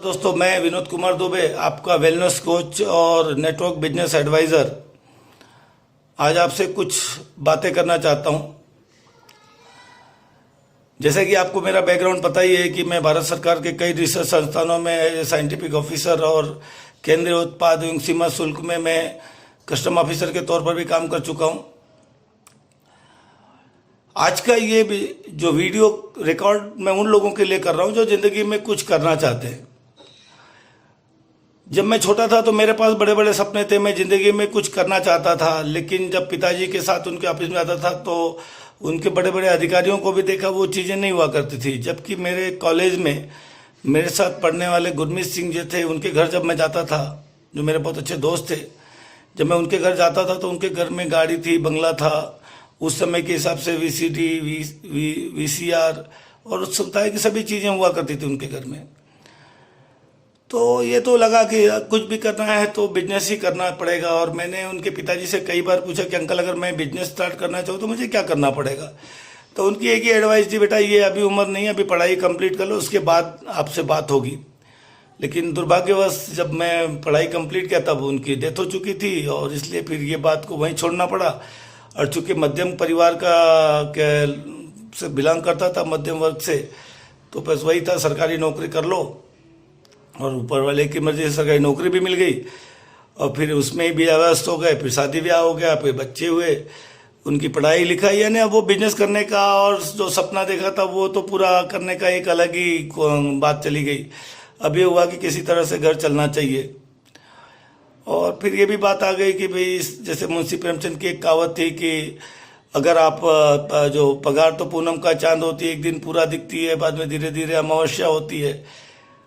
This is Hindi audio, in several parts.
दोस्तों, मैं विनोद कुमार दुबे, आपका वेलनेस कोच और नेटवर्क बिजनेस एडवाइज़र, आज आपसे कुछ बातें करना चाहता हूं। जैसे कि आपको मेरा बैकग्राउंड पता ही है कि मैं भारत सरकार के कई रिसर्च संस्थानों में एज ए साइंटिफिक ऑफिसर और केंद्रीय उत्पाद एवं सीमा शुल्क में मैं कस्टम ऑफिसर के तौर पर भी काम कर चुका हूं। आज का ये जो वीडियो रिकॉर्ड मैं उन लोगों के लिए कर रहा हूं जो ज़िंदगी में कुछ करना चाहते हैं। जब मैं छोटा था तो मेरे पास बड़े बड़े सपने थे, मैं ज़िंदगी में कुछ करना चाहता था, लेकिन जब पिताजी के साथ उनके ऑफिस में आता था तो उनके बड़े बड़े अधिकारियों को भी देखा, वो चीज़ें नहीं हुआ करती थी। जबकि मेरे कॉलेज में मेरे साथ पढ़ने वाले गुरमीत सिंह जी थे, उनके घर जब मैं जाता था, जो मेरे बहुत अच्छे दोस्त थे, जब मैं उनके घर जाता था तो उनके घर में गाड़ी थी, बंगला था। उस समय के हिसाब से वीसीडी, वीसीआर और उस सप्ताह की सभी चीज़ें हुआ करती थी उनके घर में। तो ये तो लगा कि कुछ भी करना है तो बिजनेस ही करना पड़ेगा। और मैंने उनके पिताजी से कई बार पूछा कि अंकल, अगर मैं बिजनेस स्टार्ट करना चाहूँ तो मुझे क्या करना पड़ेगा। तो उनकी एक ही एडवाइस थी, बेटा ये अभी उम्र नहीं है, अभी पढ़ाई कंप्लीट कर लो, उसके बाद आपसे बात होगी। लेकिन दुर्भाग्यवश जब मैं पढ़ाई कंप्लीट किया तब उनकी डेथ हो चुकी थी और इसलिए फिर ये बात को वहीं छोड़ना पड़ा। और चूँकि मध्यम परिवार से बिलोंग करता था, मध्यम वर्ग से, तो बस वही था, सरकारी नौकरी कर लो। और ऊपर वाले की मर्जी से सरकारी नौकरी भी मिल गई और फिर उसमें ही व्यस्त हो गए, फिर शादी ब्याह हो गया, फिर बच्चे हुए, उनकी पढ़ाई लिखाई, यानी अब वो बिजनेस करने का और जो सपना देखा था वो तो पूरा करने का एक अलग ही बात चली गई। अब ये हुआ कि किसी तरह से घर चलना चाहिए। और फिर ये भी बात आ गई कि भाई, जैसे मुंशी प्रेमचंद की एक कहावत थी कि अगर आप जो पगार तो पूनम का चांद होती है, एक दिन पूरा दिखती है, बाद में धीरे धीरे अमावस्या होती है।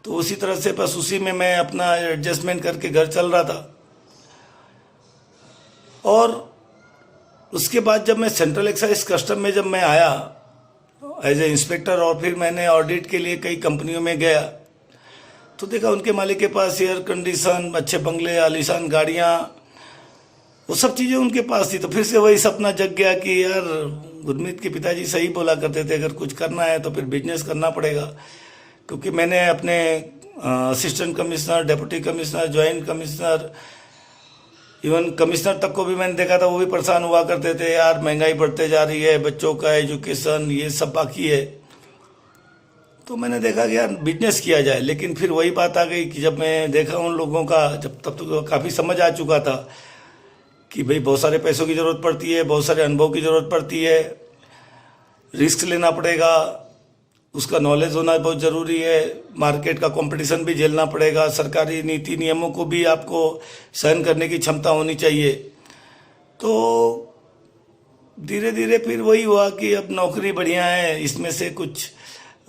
तो उसी तरह से बस उसी में मैं अपना एडजस्टमेंट करके घर चल रहा था। और उसके बाद जब मैं सेंट्रल एक्साइज कस्टम में जब मैं आया एज ए इंस्पेक्टर और फिर मैंने ऑडिट के लिए कई कंपनियों में गया, तो देखा उनके मालिक के पास एयर कंडीशन, अच्छे बंगले, आलीशान गाड़ियाँ, वो सब चीज़ें उनके पास थी। तो फिर से वही सपना जग गया कि यार, गुरमीत के पिताजी सही बोला करते थे, अगर कुछ करना है तो फिर बिजनेस करना पड़ेगा। क्योंकि मैंने अपने assistant commissioner, deputy commissioner, joint commissioner, even commissioner तक को भी मैंने देखा था, वो भी परेशान हुआ करते थे, यार महंगाई बढ़ते जा रही है, बच्चों का एजुकेशन, ये सब बाकी है। तो मैंने देखा कि यार बिजनेस किया जाए। लेकिन फिर वही बात आ गई कि जब मैं देखा उन लोगों का, जब तब तो काफ़ी समझ आ चुका था कि भाई बहुत सारे पैसों की ज़रूरत पड़ती है, बहुत सारे अनुभव की ज़रूरत पड़ती है, रिस्क लेना पड़ेगा, उसका नॉलेज होना बहुत ज़रूरी है, मार्केट का कंपटीशन भी झेलना पड़ेगा, सरकारी नीति नियमों को भी आपको सहन करने की क्षमता होनी चाहिए। तो धीरे धीरे फिर वही हुआ कि अब नौकरी बढ़िया है, इसमें से कुछ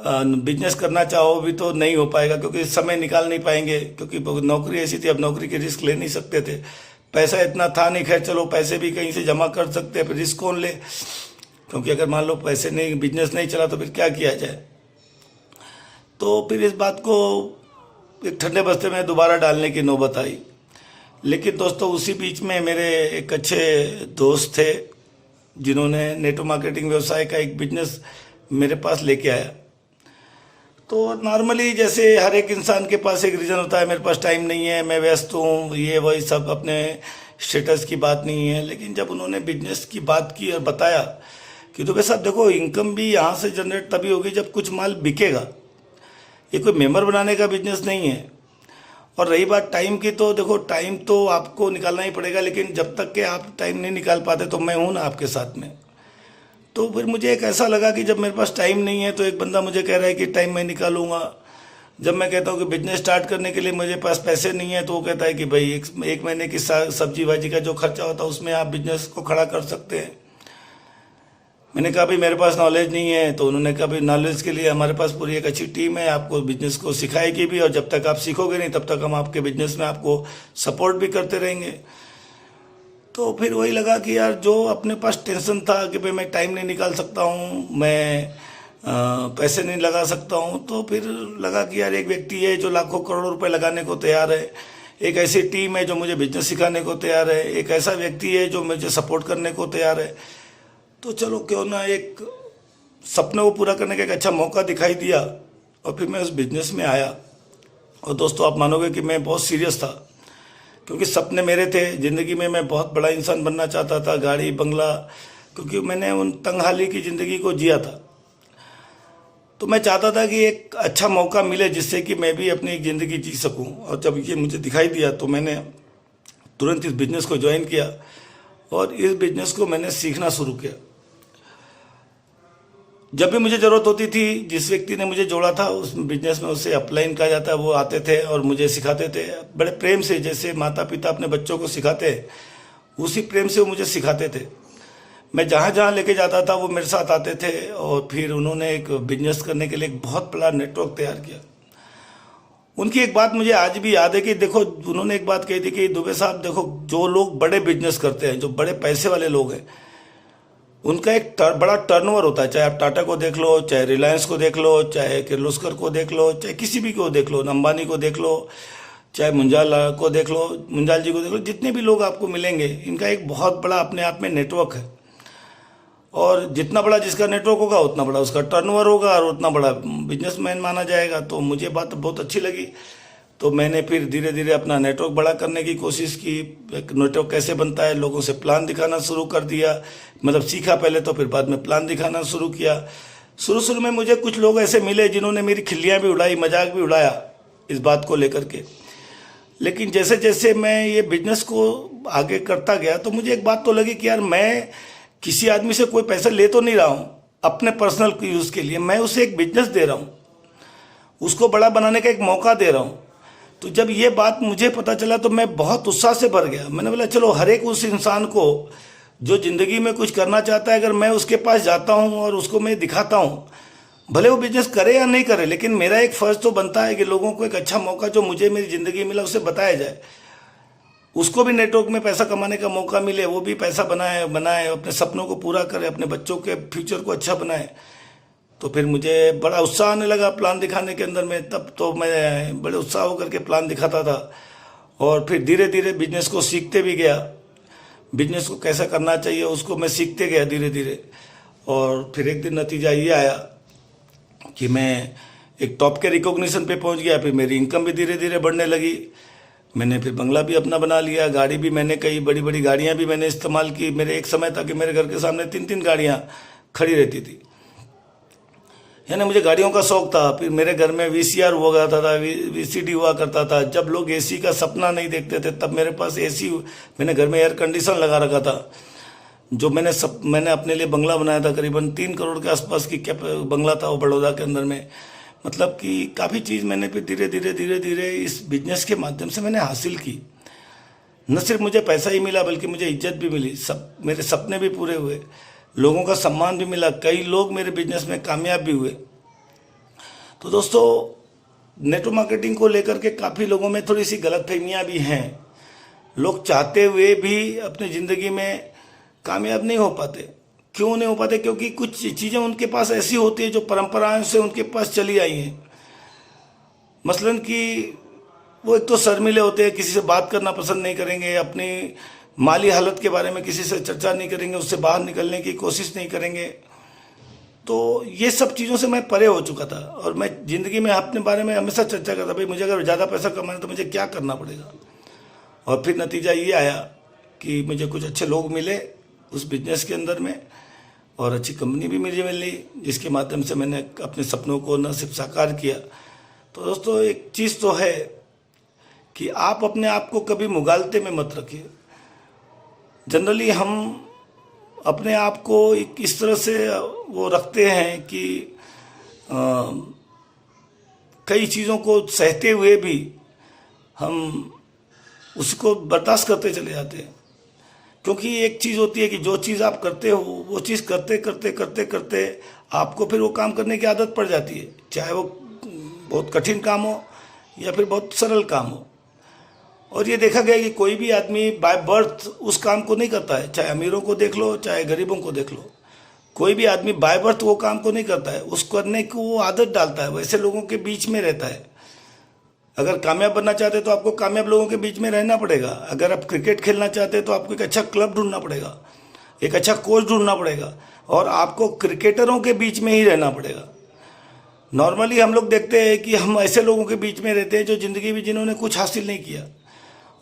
बिजनेस करना चाहो भी तो नहीं हो पाएगा, क्योंकि समय निकाल नहीं पाएंगे, क्योंकि नौकरी ऐसी थी, अब नौकरी के रिस्क ले नहीं सकते थे, पैसा इतना था नहीं। खैर चलो, पैसे भी कहीं से जमा कर सकते हैं, फिर रिस्क कौन ले, क्योंकि अगर मान लो पैसे नहीं, बिजनेस नहीं चला तो फिर क्या किया जाए। तो फिर इस बात को एक ठंडे बस्ते में दोबारा डालने की नौबत आई। लेकिन दोस्तों, उसी बीच में मेरे एक अच्छे दोस्त थे जिन्होंने नेटवर्क मार्केटिंग व्यवसाय का एक बिजनेस मेरे पास लेके आया। तो नॉर्मली जैसे हर एक इंसान के पास एक रीज़न होता है, मेरे पास टाइम नहीं है, मैं व्यस्त हूँ, ये वही सब अपने स्टेटस की बात नहीं है। लेकिन जब उन्होंने बिजनेस की बात की और बताया कि तो वैसा देखो, इनकम भी यहाँ से जनरेट तभी होगी जब कुछ माल बिकेगा, ये कोई मेंबर बनाने का बिजनेस नहीं है। और रही बात टाइम की, तो देखो टाइम तो आपको निकालना ही पड़ेगा, लेकिन जब तक के आप टाइम नहीं निकाल पाते तो मैं हूँ ना आपके साथ में। तो फिर मुझे एक ऐसा लगा कि जब मेरे पास टाइम नहीं है तो एक बंदा मुझे कह रहा है कि टाइम मैं निकालूंगा। जब मैं कहता हूँ कि बिजनेस स्टार्ट करने के लिए मेरे पास पैसे नहीं है, तो वो कहता है कि भाई एक महीने की सब्जी भाजी का जो खर्चा होता है उसमें आप बिजनेस को खड़ा कर सकते हैं। मैंने कहा भाई मेरे पास नॉलेज नहीं है। तो उन्होंने कहा भाई नॉलेज के लिए हमारे पास पूरी एक अच्छी टीम है, आपको बिजनेस को सिखाएगी भी, और जब तक आप सीखोगे नहीं तब तक हम आपके बिजनेस में आपको सपोर्ट भी करते रहेंगे। तो फिर वही लगा कि यार, जो अपने पास टेंशन था कि भाई मैं टाइम नहीं निकाल सकता हूँ, मैं पैसे नहीं लगा सकता हूँ, तो फिर लगा कि यार एक व्यक्ति है जो लाखों करोड़ों रुपए लगाने को तैयार है, एक ऐसी टीम है जो मुझे बिजनेस सिखाने को तैयार है, एक ऐसा व्यक्ति है जो मुझे सपोर्ट करने को तैयार है। तो चलो क्यों ना एक सपने को पूरा करने का एक अच्छा मौका दिखाई दिया और फिर मैं उस बिजनेस में आया। और दोस्तों आप मानोगे कि मैं बहुत सीरियस था, क्योंकि सपने मेरे थे ज़िंदगी में, मैं बहुत बड़ा इंसान बनना चाहता था, गाड़ी बंगला, क्योंकि मैंने उन तंगहाली की ज़िंदगी को जिया था। तो मैं चाहता था कि एक अच्छा मौका मिले जिससे कि मैं भी अपनी एक ज़िंदगी जी सकूं। और जब ये मुझे दिखाई दिया तो मैंने तुरंत इस बिज़नेस को ज्वाइन किया और इस बिज़नेस को मैंने सीखना शुरू किया। जब भी मुझे ज़रूरत होती थी, जिस व्यक्ति ने मुझे जोड़ा था उस बिज़नेस में, उसे अपलाइन कहा जाता है, वो आते थे और मुझे सिखाते थे बड़े प्रेम से, जैसे माता पिता अपने बच्चों को सिखाते हैं उसी प्रेम से वो मुझे सिखाते थे। मैं जहाँ जहाँ लेके जाता था वो मेरे साथ आते थे और फिर उन्होंने एक बिजनेस करने के लिए एक बहुत बड़ा नेटवर्क तैयार किया। उनकी एक बात मुझे आज भी याद है कि देखो, उन्होंने एक बात कही थी कि दुबे साहब देखो, जो लोग बड़े बिजनेस करते हैं, जो बड़े पैसे वाले लोग हैं, उनका एक बड़ा टर्नओवर होता है। चाहे आप टाटा को देख लो, चाहे रिलायंस को देख लो, चाहे किर्लोस्कर को देख लो, चाहे किसी भी को देख लो, अंबानी को देख लो, चाहे मुंजाल को देख लो, मुंजाल जी को देख लो, जितने भी लोग आपको मिलेंगे, इनका एक बहुत बड़ा अपने आप में नेटवर्क है। और जितना बड़ा जिसका नेटवर्क होगा उतना बड़ा उसका टर्नओवर होगा और उतना बड़ा बिजनेसमैन माना जाएगा। तो मुझे बात बहुत अच्छी लगी, तो मैंने फिर धीरे धीरे अपना नेटवर्क बड़ा करने की कोशिश की। एक नेटवर्क कैसे बनता है, लोगों से प्लान दिखाना शुरू कर दिया, मतलब सीखा पहले तो फिर बाद में प्लान दिखाना शुरू किया। शुरू में मुझे कुछ लोग ऐसे मिले जिन्होंने मेरी खिल्लियाँ भी उड़ाई, मजाक भी उड़ाया इस बात को लेकर के। लेकिन जैसे जैसे मैं ये बिजनेस को आगे करता गया तो मुझे एक बात तो लगी कि यार, मैं किसी आदमी से कोई पैसा ले तो नहीं रहा हूँ अपने पर्सनल यूज़ के लिए, मैं उसे एक बिजनेस दे रहा हूँ, उसको बड़ा बनाने का एक मौका दे रहा हूँ। तो जब ये बात मुझे पता चला तो मैं बहुत उत्साह से भर गया। मैंने बोला चलो, हर एक उस इंसान को जो ज़िंदगी में कुछ करना चाहता है, अगर मैं उसके पास जाता हूँ और उसको मैं दिखाता हूँ, भले वो बिजनेस करे या नहीं करे, लेकिन मेरा एक फ़र्ज़ तो बनता है कि लोगों को एक अच्छा मौका जो मुझे मेरी ज़िंदगी मिला उसे बताया जाए, उसको भी नेटवर्क में पैसा कमाने का मौका मिले, वो भी पैसा बनाए अपने सपनों को पूरा करे, अपने बच्चों के फ्यूचर को अच्छा बनाए। तो फिर मुझे बड़ा उत्साह आने लगा प्लान दिखाने के अंदर में। तब तो मैं बड़े उत्साह होकर के प्लान दिखाता था और फिर धीरे धीरे बिजनेस को सीखते भी गया। बिजनेस को कैसा करना चाहिए उसको मैं सीखते गया धीरे धीरे। और फिर एक दिन नतीजा ये आया कि मैं एक टॉप के रिकॉग्निशन पे पहुंच गया। फिर मेरी इनकम भी धीरे धीरे बढ़ने लगी। मैंने फिर बंगला भी अपना बना लिया, गाड़ी भी मैंने, कई बड़ी बड़ी गाड़ियां भी मैंने इस्तेमाल की। मेरे एक समय था कि मेरे घर के सामने 3-3 गाड़ियां खड़ी रहती थी, यानी मुझे गाड़ियों का शौक था। फिर मेरे घर में वीसीआर हुआ करता था, वीसीडी हुआ करता था। जब लोग एसी का सपना नहीं देखते थे तब मेरे पास एसी, मैंने घर में एयर कंडीशन लगा रखा था। जो मैंने अपने लिए बंगला बनाया था, करीबन 3 करोड़ के आसपास की बंगला था वो बड़ौदा के अंदर में। मतलब कि काफ़ी चीज़ मैंने फिर धीरे धीरे इस बिजनेस के माध्यम से मैंने हासिल की। न सिर्फ मुझे पैसा ही मिला बल्कि मुझे इज्जत भी मिली, मेरे सपने भी पूरे हुए, लोगों का सम्मान भी मिला, कई लोग मेरे बिजनेस में कामयाब भी हुए। तो दोस्तों, नेटवर्क मार्केटिंग को लेकर के काफ़ी लोगों में थोड़ी सी गलतफहमियां भी हैं। लोग चाहते हुए भी अपनी ज़िंदगी में कामयाब नहीं हो पाते। क्यों नहीं हो पाते? क्योंकि कुछ चीज़ें उनके पास ऐसी होती है जो परंपराओं से उनके पास चली आई हैं। मसलन कि वो एक तो शर्मीले होते हैं, किसी से बात करना पसंद नहीं करेंगे, अपनी माली हालत के बारे में किसी से चर्चा नहीं करेंगे, उससे बाहर निकलने की कोशिश नहीं करेंगे। तो ये सब चीज़ों से मैं परे हो चुका था और मैं ज़िंदगी में अपने बारे में हमेशा चर्चा करता, भाई मुझे अगर ज़्यादा पैसा कमाना है तो मुझे क्या करना पड़ेगा। और फिर नतीजा ये आया कि मुझे कुछ अच्छे लोग मिले उस बिजनेस के अंदर में और अच्छी कंपनी भी मुझे मिली, जिसके माध्यम से मैंने अपने सपनों को न सिर्फ साकार किया। तो दोस्तों, एक चीज़ तो है कि आप अपने आप को कभी मुगालते में मत रखिए। जनरली हम अपने आप को एक इस तरह से वो रखते हैं कि कई चीज़ों को सहते हुए भी हम उसको बर्दाश्त करते चले जाते हैं। क्योंकि एक चीज़ होती है कि जो चीज़ आप करते हो वो चीज़ करते आपको फिर वो काम करने की आदत पड़ जाती है, चाहे वो बहुत कठिन काम हो या फिर बहुत सरल काम हो। और ये देखा गया कि कोई भी आदमी बाय बर्थ उस काम को नहीं करता है, चाहे अमीरों को देख लो चाहे गरीबों को देख लो, कोई भी आदमी बाय बर्थ वो काम को नहीं करता है, उसको करने को वो आदत डालता है, वैसे लोगों के बीच में रहता है। अगर कामयाब बनना चाहते तो आपको कामयाब लोगों के बीच में रहना पड़ेगा। अगर आप क्रिकेट खेलना चाहते तो आपको एक अच्छा क्लब ढूंढना पड़ेगा, एक अच्छा कोच ढूंढना पड़ेगा और आपको क्रिकेटरों के बीच में ही रहना पड़ेगा। नॉर्मली हम लोग देखते हैं कि हम ऐसे लोगों के बीच में रहते हैं जो ज़िंदगी में जिन्होंने कुछ हासिल नहीं किया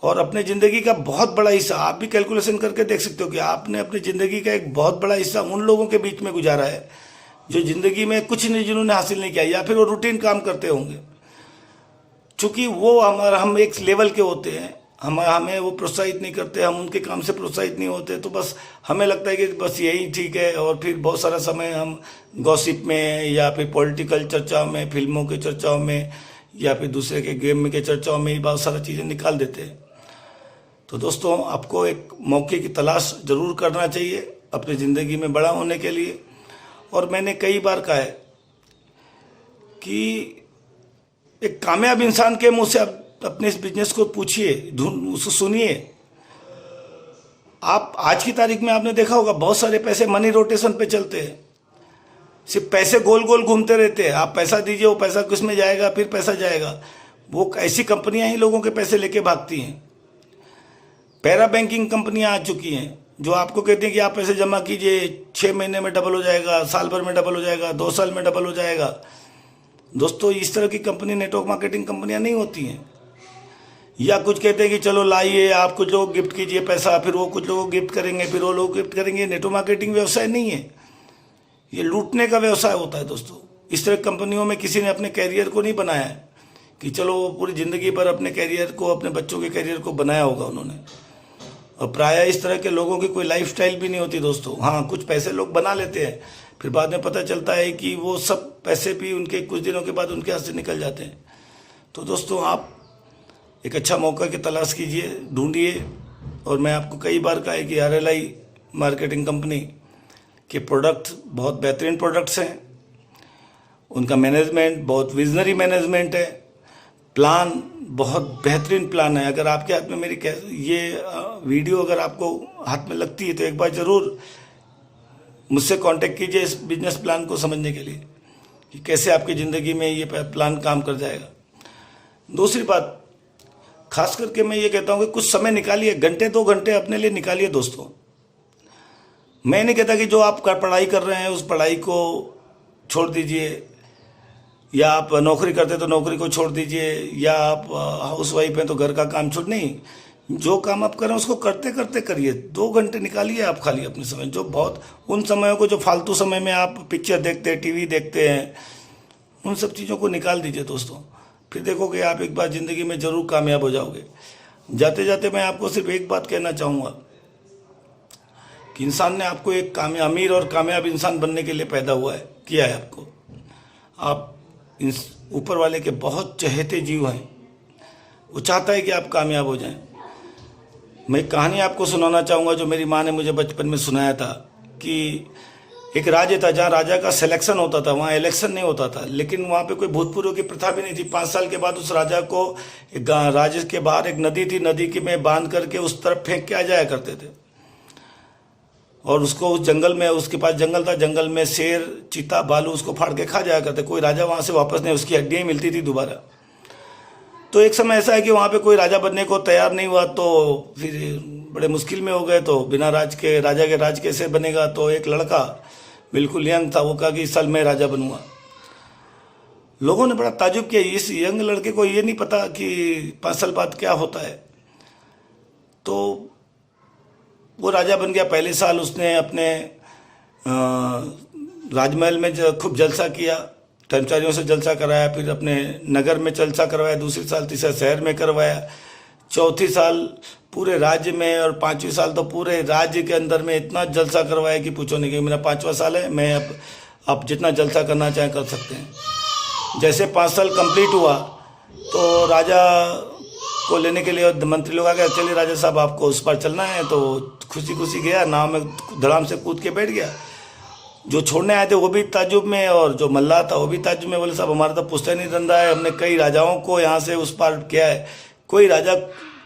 और अपने ज़िंदगी का बहुत बड़ा हिस्सा, आप भी कैलकुलेशन करके देख सकते हो कि आपने अपनी ज़िंदगी का एक बहुत बड़ा हिस्सा उन लोगों के बीच में गुजारा है जो ज़िंदगी में कुछ नहीं, जिन्होंने हासिल नहीं किया, या फिर वो रूटीन काम करते होंगे। चूँकि वो हम एक लेवल के होते हैं, हमें वो प्रोत्साहित नहीं करते, हम उनके काम से प्रोत्साहित नहीं होते, तो बस हमें लगता है कि बस यही ठीक है। और फिर बहुत सारा समय हम गॉसिप में या फिर पॉलिटिकल चर्चाओं में, फिल्मों के चर्चाओं में या फिर दूसरे के गेम के चर्चाओं में ही बहुत सारा चीज़ें निकाल देते हैं। तो दोस्तों, आपको एक मौके की तलाश ज़रूर करना चाहिए अपनी ज़िंदगी में बड़ा होने के लिए। और मैंने कई बार कहा है कि एक कामयाब इंसान के मुंह से आप अपने इस बिजनेस को पूछिए, उसको सुनिए। आप आज की तारीख में आपने देखा होगा बहुत सारे पैसे मनी रोटेशन पे चलते हैं, सिर्फ पैसे गोल गोल घूमते रहते हैं। आप पैसा दीजिए, वो पैसा किस में जाएगा, फिर पैसा जाएगा। वो ऐसी कंपनियां ही लोगों के पैसे लेके भागती हैं। पैरा बैंकिंग कंपनियां आ चुकी हैं जो आपको कहती हैं कि आप पैसे जमा कीजिए, 6 महीने में डबल हो जाएगा, साल भर में डबल हो जाएगा, 2 साल में डबल हो जाएगा। दोस्तों, इस तरह की कंपनी नेटवर्क मार्केटिंग कंपनियां नहीं होती हैं। या कुछ कहते हैं कि चलो लाइए, आप कुछ लोग गिफ्ट कीजिए पैसा, फिर वो कुछ लोग गिफ्ट करेंगे, फिर वो लोग गिफ्ट करेंगे। नेटवर्क मार्केटिंग व्यवसाय नहीं है, ये लूटने का व्यवसाय होता है। दोस्तों, इस तरह कंपनियों में किसी ने अपने कैरियर को नहीं बनाया है कि चलो वो पूरी ज़िंदगी भर अपने कैरियर को, अपने बच्चों के कैरियर को बनाया होगा उन्होंने। और प्रायः इस तरह के लोगों की कोई लाइफस्टाइल भी नहीं होती दोस्तों। हाँ, कुछ पैसे लोग बना लेते हैं, फिर बाद में पता चलता है कि वो सब पैसे भी उनके कुछ दिनों के बाद उनके हाथ से निकल जाते हैं। तो दोस्तों, आप एक अच्छा मौका की तलाश कीजिए, ढूंढिए। और मैं आपको कई बार कहा है कि RLI मार्केटिंग कंपनी के प्रोडक्ट बहुत बेहतरीन प्रोडक्ट्स हैं। उनका मैनेजमेंट बहुत विजनरी मैनेजमेंट है, प्लान बहुत बेहतरीन प्लान है। अगर आपके हाथ में मेरी ये वीडियो अगर आपको हाथ में लगती है तो एक बार ज़रूर मुझसे कांटेक्ट कीजिए इस बिजनेस प्लान को समझने के लिए कि कैसे आपकी ज़िंदगी में ये प्लान काम कर जाएगा। दूसरी बात, खास करके मैं ये कहता हूँ कि कुछ समय निकालिए, घंटे 2 घंटे अपने लिए निकालिए दोस्तों। मैं नहीं कहता कि जो आप पढ़ाई कर रहे हैं उस पढ़ाई को छोड़ दीजिए, या आप नौकरी करते तो नौकरी को छोड़ दीजिए, या आप हाउस वाइफ हैं तो घर का काम छोड़, नहीं, जो काम आप कर रहे हैं उसको करते करते करिए। 2 घंटे निकालिए आप खाली अपने समय, जो बहुत उन समयों को जो फालतू समय में आप पिक्चर देखते हैं, टीवी देखते हैं, उन सब चीज़ों को निकाल दीजिए दोस्तों। फिर देखोगे आप एक बार ज़िंदगी में ज़रूर कामयाब हो जाओगे। जाते जाते मैं आपको सिर्फ एक बात कहना चाहूँगा कि इंसान ने आपको एक अमीर और कामयाब इंसान बनने के लिए पैदा किया है आपको। आप ऊपर वाले के बहुत चहेते जीव हैं, वो चाहता है कि आप कामयाब हो जाएं। मैं एक कहानी आपको सुनाना चाहूँगा जो मेरी माँ ने मुझे बचपन में सुनाया था कि एक राज्य था जहाँ राजा का सिलेक्शन होता था, वहाँ इलेक्शन नहीं होता था, लेकिन वहाँ पे कोई भूतपूर्व की प्रथा भी नहीं थी। 5 साल के बाद उस राजा को राज्य के बाहर एक नदी थी, नदी के में बांध करके उस तरफ फेंक के आ जाया करते थे। और उसको उस जंगल में, उसके पास जंगल था, जंगल में शेर, चीता, भालू उसको फाड़ के खा जाया करते। कोई राजा वहाँ से वापस नहीं, उसकी हड्डियाँ मिलती थी दोबारा। तो एक समय ऐसा है कि वहाँ पे कोई राजा बनने को तैयार नहीं हुआ, तो फिर बड़े मुश्किल में हो गए। तो बिना राजा के राज कैसे बनेगा। तो एक लड़का बिल्कुल यंग था, वो कहा कि इस साल मैं राजा बनूंगा। लोगों ने बड़ा ताजुब किया, इस यंग लड़के को ये नहीं पता कि 5 साल बाद क्या होता है। तो वो राजा बन गया। पहले साल उसने अपने राजमहल में खूब जलसा किया, कर्मचारियों से जलसा कराया, फिर अपने नगर में जलसा करवाया, दूसरे साल, तीसरा शहर में करवाया, चौथी साल पूरे राज्य में, और 5वीं साल तो पूरे राज्य के अंदर में इतना जलसा करवाया कि पूछो नहीं। कि मेरा 5वां साल है, मैं अब जितना जलसा करना चाहें कर सकते हैं। जैसे 5 साल कंप्लीट हुआ तो राजा को लेने के लिए मंत्री लोग आ गए, चलिए राजा साहब आपको उस पर चलना है। तो खुशी खुशी गया, नाव में धड़ाम से कूद के बैठ गया। जो छोड़ने आए थे वो भी ताज्जुब में, और जो मल्लाह था वो भी ताज्जुब में। बोले साहब हमारा तो पुश्तैनी धंधा है, हमने कई राजाओं को यहाँ से उस पार किया है, कोई राजा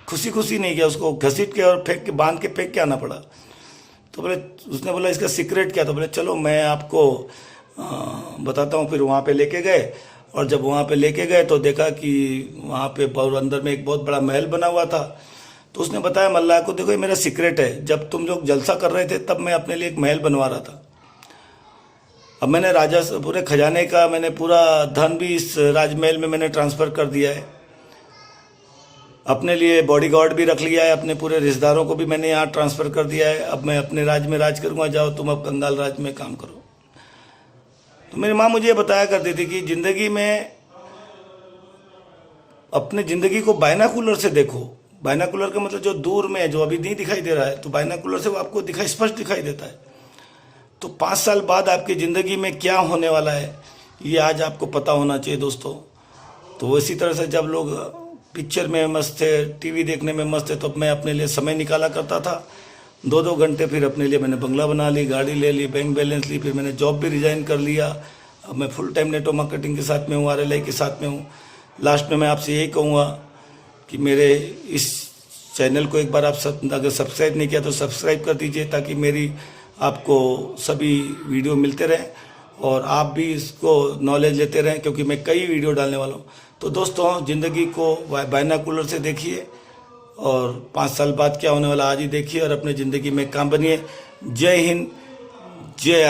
खुशी खुशी नहीं किया, उसको घसीट के और फेंक के, बांध के फेंक के आना पड़ा। तो बोले, उसने बोला इसका सीक्रेट क्या। तो बोले चलो मैं आपको बताता हूँ। फिर वहाँ पे लेके गए, और जब वहाँ पे लेके गए तो देखा कि वहाँ पे अंदर में एक बहुत बड़ा महल बना हुआ था। तो उसने बताया मल्लाह को, देखो ये मेरा सीक्रेट है, जब तुम लोग जलसा कर रहे थे तब मैं अपने लिए एक महल बनवा रहा था। अब मैंने पूरे खजाने का मैंने पूरा धन भी इस राजमहल में मैंने ट्रांसफ़र कर दिया है। अपने लिए बॉडीगार्ड भी रख लिया है, अपने पूरे रिश्तेदारों को भी मैंने यहाँ ट्रांसफ़र कर दिया है। अब मैं अपने राज्य में राज करूँगा, जाओ तुम अब कंगाल राज्य में काम करो। तो मेरी माँ मुझे बताया करती थी कि ज़िंदगी में अपने ज़िंदगी को बायनाकुलर से देखो। बायनाकुलर का मतलब जो दूर में है, जो अभी नहीं दिखाई दे रहा है, तो बायनाकुलर से वो आपको स्पष्ट दिखाई देता है। तो 5 साल बाद आपकी ज़िंदगी में क्या होने वाला है, ये आज आपको पता होना चाहिए दोस्तों। तो इसी तरह से जब लोग पिक्चर में मस्त थे, टीवी देखने में मस्त थे, तो मैं अपने लिए समय निकाला करता था 2-2 घंटे। फिर अपने लिए मैंने बंगला बना ली, गाड़ी ले ली, बैंक बैलेंस ली, फिर मैंने जॉब भी रिजाइन कर लिया। अब मैं फुल टाइम नेटवर्क मार्केटिंग के साथ में हूँ, RLI के साथ में हूँ। लास्ट में मैं आपसे यही कहूँगा कि मेरे इस चैनल को एक बार आप अगर सब्सक्राइब नहीं किया तो सब्सक्राइब कर दीजिए, ताकि मेरी आपको सभी वीडियो मिलते रहें और आप भी इसको नॉलेज लेते रहें, क्योंकि मैं कई वीडियो डालने वाला हूँ। तो दोस्तों, ज़िंदगी को बायनाकुलर से देखिए और 5 साल बाद क्या होने वाला आज ही देखिए और अपने ज़िंदगी में काम बनिए। जय हिंद, जय